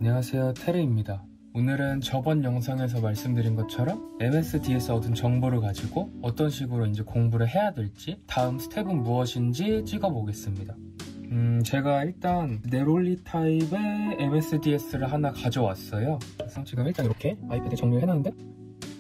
안녕하세요, 테르입니다. 오늘은 저번 영상에서 말씀드린 것처럼 MSD에서 얻은 정보를 가지고 어떤 식으로 이제 공부를 해야 될지, 다음 스텝은 무엇인지 찍어보겠습니다. 제가 일단 네롤리 타입의 MSDS를 하나 가져왔어요. 그래서 지금 일단 이렇게 아이패드에 정리를 해놨는데,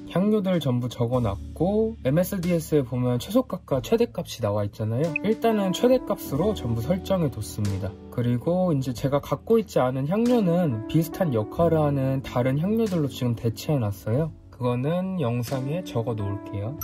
향료들 전부 적어놨고, MSDS에 보면 최소값과 최대값이 나와 있잖아요. 일단은 최대값으로 전부 설정해뒀습니다. 그리고 이제 제가 갖고 있지 않은 향료는 비슷한 역할을 하는 다른 향료들로 지금 대체해놨어요. 그거는 영상에 적어 놓을게요.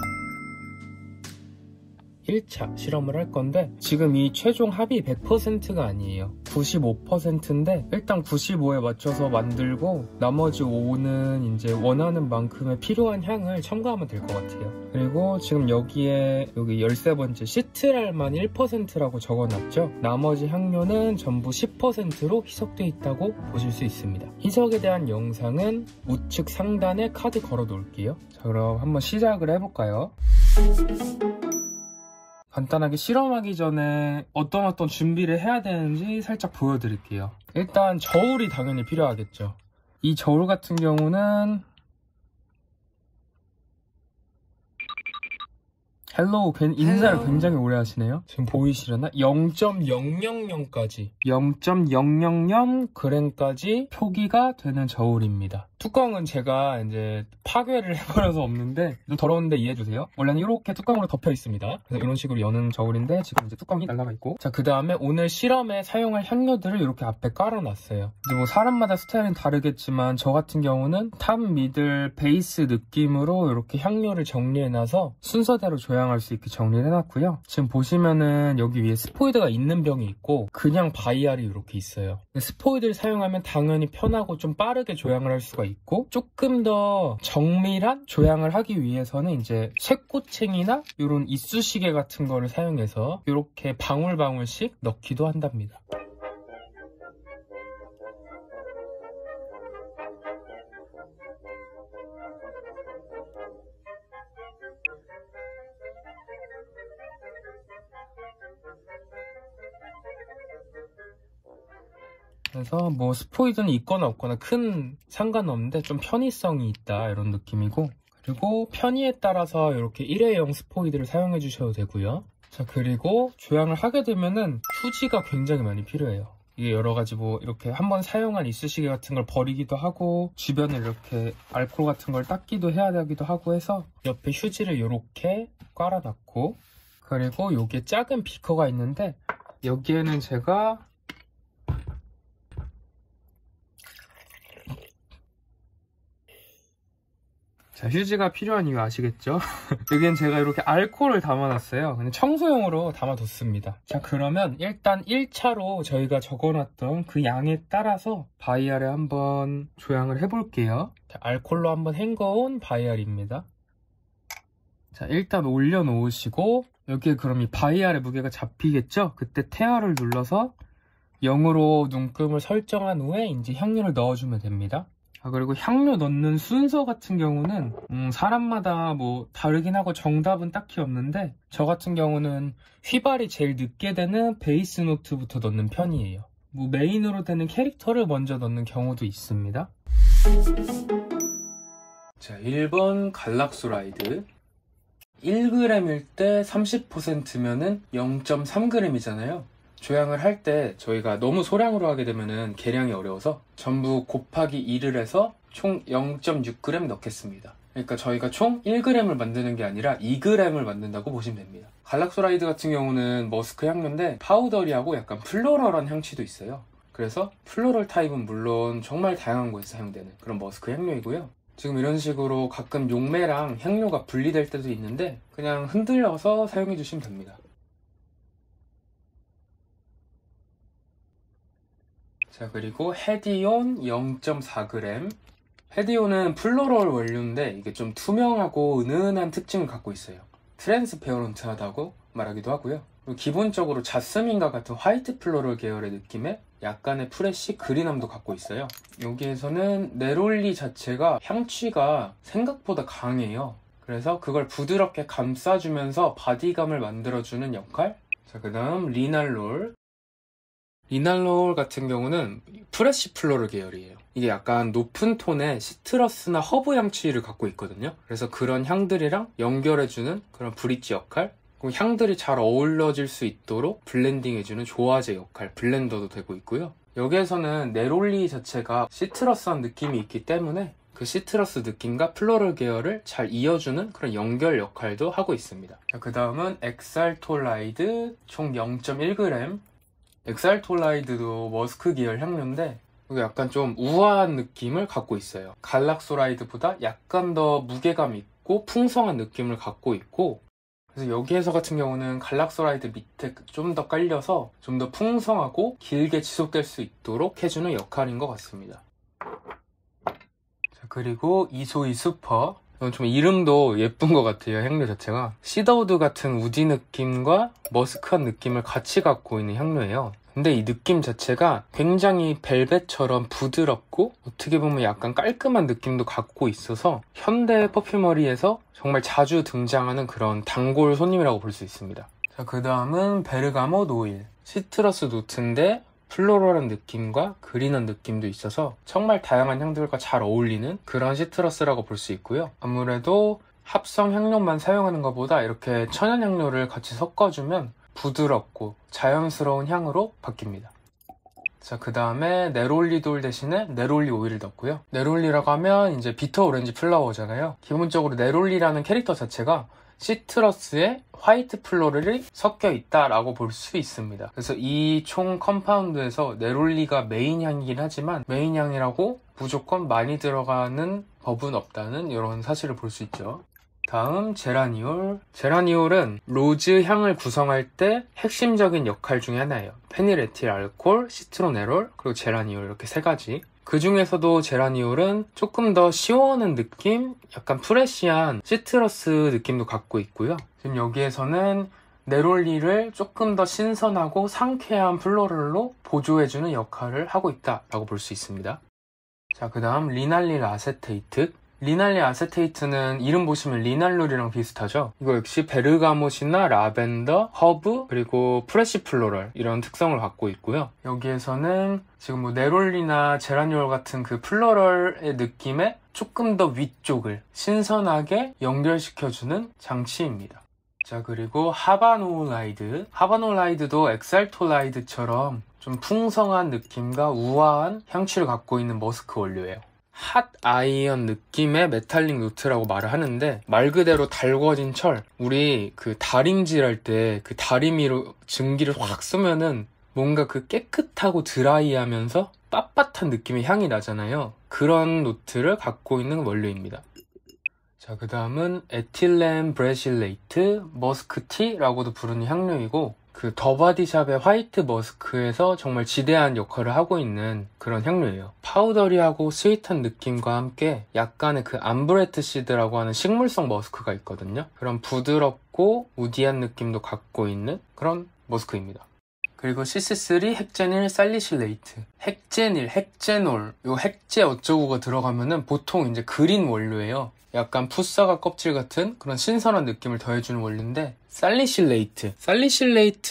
1차 실험을 할 건데, 지금 이 최종 합이 100%가 아니에요. 95%인데 일단 95에 맞춰서 만들고, 나머지 5는 이제 원하는 만큼의 필요한 향을 첨가하면 될 것 같아요. 그리고 지금 여기에 여기 13번째 시트랄만 1%라고 적어놨죠. 나머지 향료는 전부 10%로 희석되어 있다고 보실 수 있습니다. 희석에 대한 영상은 우측 상단에 카드 걸어 놓을게요. 자, 그럼 한번 시작을 해볼까요? 간단하게 실험하기 전에 어떤 준비를 해야 되는지 살짝 보여드릴게요. 일단 저울이 당연히 필요하겠죠. 이 저울 같은 경우는 헬로우, 인사를 굉장히 오래 하시네요. 지금 보이시려나? 0.000까지 0.000g까지 표기가 되는 저울입니다. 뚜껑은 제가 이제 파괴를 해버려서 없는데 좀 더러운데 이해해주세요. 원래는 이렇게 뚜껑으로 덮여 있습니다. 그래서 이런 식으로 여는 저울인데 지금 이제 뚜껑이 날라가 있고, 자, 그 다음에 오늘 실험에 사용할 향료들을 이렇게 앞에 깔아놨어요. 이제 뭐 사람마다 스타일은 다르겠지만 저 같은 경우는 탑, 미들, 베이스 느낌으로 이렇게 향료를 정리해놔서 순서대로 조향할 수 있게 정리를 해놨고요. 지금 보시면은 여기 위에 스포이드가 있는 병이 있고 그냥 바이알이 이렇게 있어요. 스포이드를 사용하면 당연히 편하고 좀 빠르게 조향을 할 수가 있고, 조금 더 정밀한 조향을 하기 위해서는 이제 쇠꼬챙이나 이런 이쑤시개 같은 거를 사용해서 이렇게 방울방울씩 넣기도 한답니다. 그래서 뭐 스포이드는 있거나 없거나 큰 상관없는데 좀 편의성이 있다, 이런 느낌이고, 그리고 편의에 따라서 이렇게 일회용 스포이드를 사용해 주셔도 되고요. 자, 그리고 조향을 하게 되면은 휴지가 굉장히 많이 필요해요. 이게 여러 가지 뭐 이렇게 한번 사용한 이쑤시개 같은 걸 버리기도 하고, 주변에 이렇게 알코올 같은 걸 닦기도 해야 되기도 하고 해서 옆에 휴지를 이렇게 깔아놨고, 그리고 여기에 작은 비커가 있는데 여기에는 제가 자, 휴지가 필요한 이유 아시겠죠? 여기엔 제가 이렇게 알코올을 담아놨어요. 그냥 청소용으로 담아뒀습니다. 자, 그러면 일단 1차로 저희가 적어놨던 그 양에 따라서 바이알에 한번 조향을 해볼게요. 자, 알코올로 한번 헹궈온 바이알입니다. 자, 일단 올려놓으시고, 여기에 그럼 이 바이알의 무게가 잡히겠죠? 그때 태열을 눌러서 0으로 눈금을 설정한 후에 이제 향료를 넣어주면 됩니다. 그리고 향료 넣는 순서 같은 경우는 사람마다 뭐 다르긴 하고 정답은 딱히 없는데, 저 같은 경우는 휘발이 제일 늦게 되는 베이스 노트부터 넣는 편이에요. 뭐 메인으로 되는 캐릭터를 먼저 넣는 경우도 있습니다. 자, 1번 갈락소라이드 1g일 때 30%면은 0.3g이잖아요. 조향을 할 때 저희가 너무 소량으로 하게 되면은 계량이 어려워서 전부 곱하기 2를 해서 총 0.6g 넣겠습니다. 그러니까 저희가 총 1g을 만드는 게 아니라 2g을 만든다고 보시면 됩니다. 갈락소라이드 같은 경우는 머스크 향료인데 파우더리하고 약간 플로럴한 향취도 있어요. 그래서 플로럴 타입은 물론 정말 다양한 곳에서 사용되는 그런 머스크 향료이고요. 지금 이런 식으로 가끔 용매랑 향료가 분리될 때도 있는데 그냥 흔들어서 사용해 주시면 됩니다. 자, 그리고 헤디온 0.4g. 헤디온은 플로럴 원료인데 이게 좀 투명하고 은은한 특징을 갖고 있어요. 트랜스페어런트하다고 말하기도 하고요. 그리고 기본적으로 자스민과 같은 화이트 플로럴 계열의 느낌의 약간의 프레쉬 그린함도 갖고 있어요. 여기에서는 네롤리 자체가 향취가 생각보다 강해요. 그래서 그걸 부드럽게 감싸주면서 바디감을 만들어주는 역할. 자, 그 다음 리날롤 리날롤 같은 경우는 프레쉬 플로럴 계열이에요. 이게 약간 높은 톤의 시트러스나 허브 향취를 갖고 있거든요. 그래서 그런 향들이랑 연결해주는 그런 브릿지 역할, 그리고 향들이 잘 어우러질 수 있도록 블렌딩해주는 조화제 역할, 블렌더도 되고 있고요. 여기에서는 네롤리 자체가 시트러스한 느낌이 있기 때문에 그 시트러스 느낌과 플로럴 계열을 잘 이어주는 그런 연결 역할도 하고 있습니다. 그 다음은 엑살톨라이드 총 0.1g. 엑살톨라이드도 머스크 계열 향료인데 이게 약간 좀 우아한 느낌을 갖고 있어요. 갈락소라이드보다 약간 더 무게감 있고 풍성한 느낌을 갖고 있고, 그래서 여기에서 같은 경우는 갈락소라이드 밑에 좀 더 깔려서 좀 더 풍성하고 길게 지속될 수 있도록 해주는 역할인 것 같습니다. 자, 그리고 이소이 슈퍼. 이건 좀 이름도 예쁜 것 같아요. 향료 자체가 시더우드 같은 우디 느낌과 머스크한 느낌을 같이 갖고 있는 향료예요. 근데 이 느낌 자체가 굉장히 벨벳처럼 부드럽고 어떻게 보면 약간 깔끔한 느낌도 갖고 있어서 현대 퍼퓸머리에서 정말 자주 등장하는 그런 단골 손님이라고 볼 수 있습니다. 자, 그 다음은 베르가못 오일. 시트러스 노트인데 플로럴한 느낌과 그린한 느낌도 있어서 정말 다양한 향들과 잘 어울리는 그런 시트러스라고 볼 수 있고요. 아무래도 합성 향료만 사용하는 것보다 이렇게 천연 향료를 같이 섞어주면 부드럽고 자연스러운 향으로 바뀝니다. 자, 그 다음에 네롤리돌 대신에 네롤리 오일을 넣고요. 네롤리라고 하면 이제 비터 오렌지 플라워잖아요. 기본적으로 네롤리라는 캐릭터 자체가 시트러스에 화이트 플로럴이 섞여 있다라고 볼 수 있습니다. 그래서 이 총 컴파운드에서 네롤리가 메인 향이긴 하지만 메인 향이라고 무조건 많이 들어가는 법은 없다는 이런 사실을 볼 수 있죠. 다음 제라니올. 제라니올은 로즈 향을 구성할 때 핵심적인 역할 중에 하나예요. 페닐에틸 알코올, 시트로네롤, 그리고 제라니올, 이렇게 세 가지. 그 중에서도 제라니올은 조금 더 시원한 느낌, 약간 프레쉬한 시트러스 느낌도 갖고 있고요. 지금 여기에서는 네롤리를 조금 더 신선하고 상쾌한 플로럴로 보조해주는 역할을 하고 있다라고 볼 수 있습니다. 자, 그 다음 리날릴 아세테이트. 리날릴 아세테이트는 이름 보시면 리날룰이랑 비슷하죠. 이거 역시 베르가못이나 라벤더, 허브, 그리고 프레쉬 플로럴 이런 특성을 갖고 있고요. 여기에서는 지금 뭐 네롤리나 제라니올 같은 그 플로럴의 느낌에 조금 더 위쪽을 신선하게 연결시켜주는 장치입니다. 자, 그리고 하바노라이드. 하바노라이드도 엑살톨라이드처럼 좀 풍성한 느낌과 우아한 향취를 갖고 있는 머스크 원료예요. 핫 아이언 느낌의 메탈릭 노트라고 말을 하는데 말 그대로 달궈진 철, 우리 그 다림질 할 때 그 다리미로 증기를 확 쏘면은 뭔가 그 깨끗하고 드라이하면서 빳빳한 느낌의 향이 나잖아요. 그런 노트를 갖고 있는 원료입니다. 자, 그 다음은 에틸렌 브레실레이트 머스크티라고도 부르는 향료이고, 그 더바디샵의 화이트 머스크에서 정말 지대한 역할을 하고 있는 그런 향료예요. 파우더리하고 스윗한 느낌과 함께 약간의 그 암브레트 시드라고 하는 식물성 머스크가 있거든요. 그런 부드럽고 우디한 느낌도 갖고 있는 그런 머스크입니다. 그리고 CC3 헥제닐 살리실레이트. 헥제닐, 헥제놀, 요 헥제 어쩌고가 들어가면은 보통 이제 그린 원료예요. 약간 풋사과 껍질 같은 그런 신선한 느낌을 더해주는 원료인데, 살리실레이트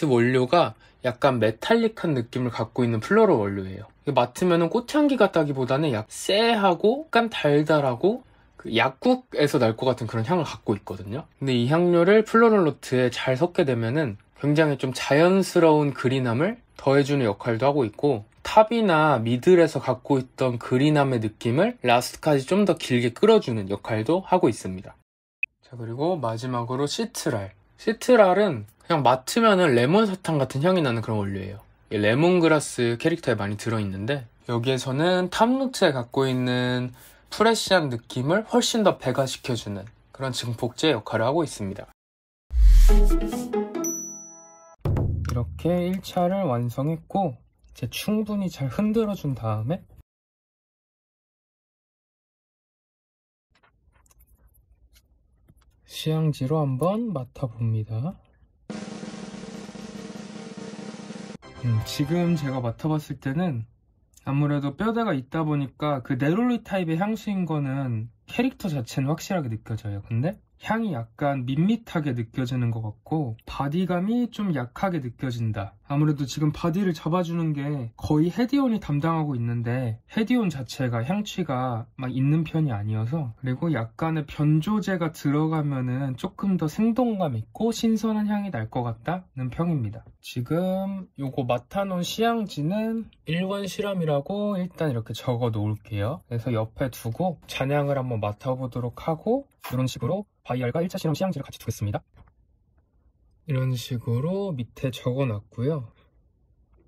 원료가 약간 메탈릭한 느낌을 갖고 있는 플로럴 원료예요. 맡으면 꽃향기 같다기보다는 약 쎄하고 약간 달달하고 그 약국에서 날 것 같은 그런 향을 갖고 있거든요. 근데 이 향료를 플로럴 노트에 잘 섞게 되면은 굉장히 좀 자연스러운 그린함을 더해주는 역할도 하고 있고, 탑이나 미들에서 갖고 있던 그린함의 느낌을 라스트까지 좀 더 길게 끌어주는 역할도 하고 있습니다. 자, 그리고 마지막으로 시트랄. 시트랄은 그냥 맡으면은 레몬 사탕 같은 향이 나는 그런 원료예요. 레몬그라스 캐릭터에 많이 들어있는데, 여기에서는 탑노트에 갖고 있는 프레쉬한 느낌을 훨씬 더 배가시켜주는 그런 증폭제 역할을 하고 있습니다. 이렇게 1차를 완성했고, 이제 충분히 잘 흔들어준 다음에 시향지로 한번 맡아봅니다. 지금 제가 맡아봤을 때는 아무래도 뼈대가 있다 보니까 그 네롤리 타입의 향수인 거는 캐릭터 자체는 확실하게 느껴져요. 근데 향이 약간 밋밋하게 느껴지는 것 같고 바디감이 좀 약하게 느껴진다. 아무래도 지금 바디를 잡아주는 게 거의 헤디온이 담당하고 있는데 헤디온 자체가 향취가 막 있는 편이 아니어서, 그리고 약간의 변조제가 들어가면은 조금 더 생동감 있고 신선한 향이 날 것 같다는 평입니다. 지금 요거 맡아놓은 시향지는 1번 실험이라고 일단 이렇게 적어 놓을게요. 그래서 옆에 두고 잔향을 한번 맡아보도록 하고, 이런 식으로 바이알과 1차 실험 시향지를 같이 두겠습니다. 이런 식으로 밑에 적어놨고요.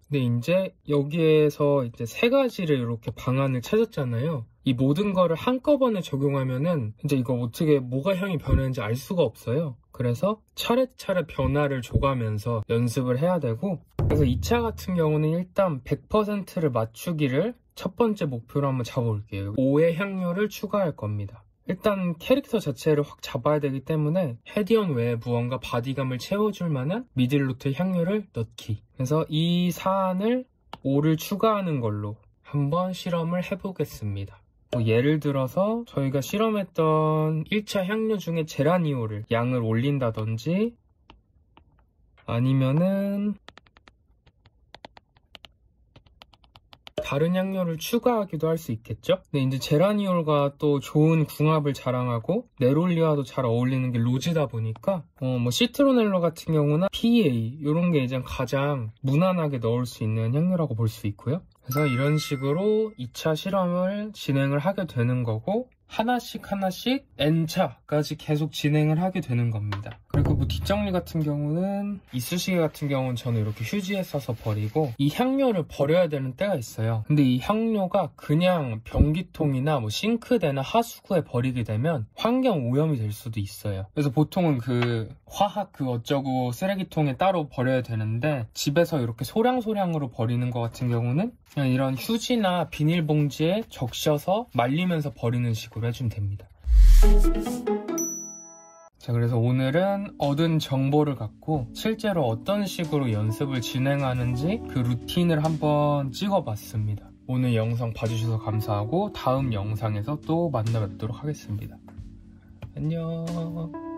근데 이제 여기에서 이제 3가지를 이렇게 방안을 찾았잖아요. 이 모든 거를 한꺼번에 적용하면은 이제 이거 어떻게 뭐가 향이 변했는지 알 수가 없어요. 그래서 차례차례 변화를 줘가면서 연습을 해야 되고, 그래서 2차 같은 경우는 일단 100%를 맞추기를 첫 번째 목표로 한번 잡아볼게요. 5의 향료를 추가할 겁니다. 일단 캐릭터 자체를 확 잡아야 되기 때문에 헤디온 외에 무언가 바디감을 채워줄 만한 미들노트 향료를 넣기. 그래서 이 사안을 5를 추가하는 걸로 한번 실험을 해보겠습니다. 예를 들어서 저희가 실험했던 1차 향료 중에 제라니올을 양을 올린다든지, 아니면은 다른 향료를 추가하기도 할 수 있겠죠? 근데 이제 제라니올과 또 좋은 궁합을 자랑하고 네롤리아도 잘 어울리는 게 로즈다 보니까 뭐 시트로넬로 같은 경우나 PEA 이런 게 이제 가장 무난하게 넣을 수 있는 향료라고 볼 수 있고요. 그래서 이런 식으로 2차 실험을 진행을 하게 되는 거고, 하나씩 N차까지 계속 진행을 하게 되는 겁니다. 그리고 뭐 뒷정리 같은 경우는, 이쑤시개 같은 경우는 저는 이렇게 휴지에 싸서 버리고, 이 향료를 버려야 되는 때가 있어요. 근데 이 향료가 그냥 변기통이나 뭐 싱크대나 하수구에 버리게 되면 환경 오염이 될 수도 있어요. 그래서 보통은 그 화학 그 어쩌고 쓰레기통에 따로 버려야 되는데, 집에서 이렇게 소량소량으로 버리는 것 같은 경우는 그냥 이런 휴지나 비닐봉지에 적셔서 말리면서 버리는 식으로 해주면 됩니다. 자, 그래서 오늘은 얻은 정보를 갖고 실제로 어떤 식으로 연습을 진행하는지 그 루틴을 한번 찍어봤습니다. 오늘 영상 봐주셔서 감사하고 다음 영상에서 또 만나 뵙도록 하겠습니다. 안녕.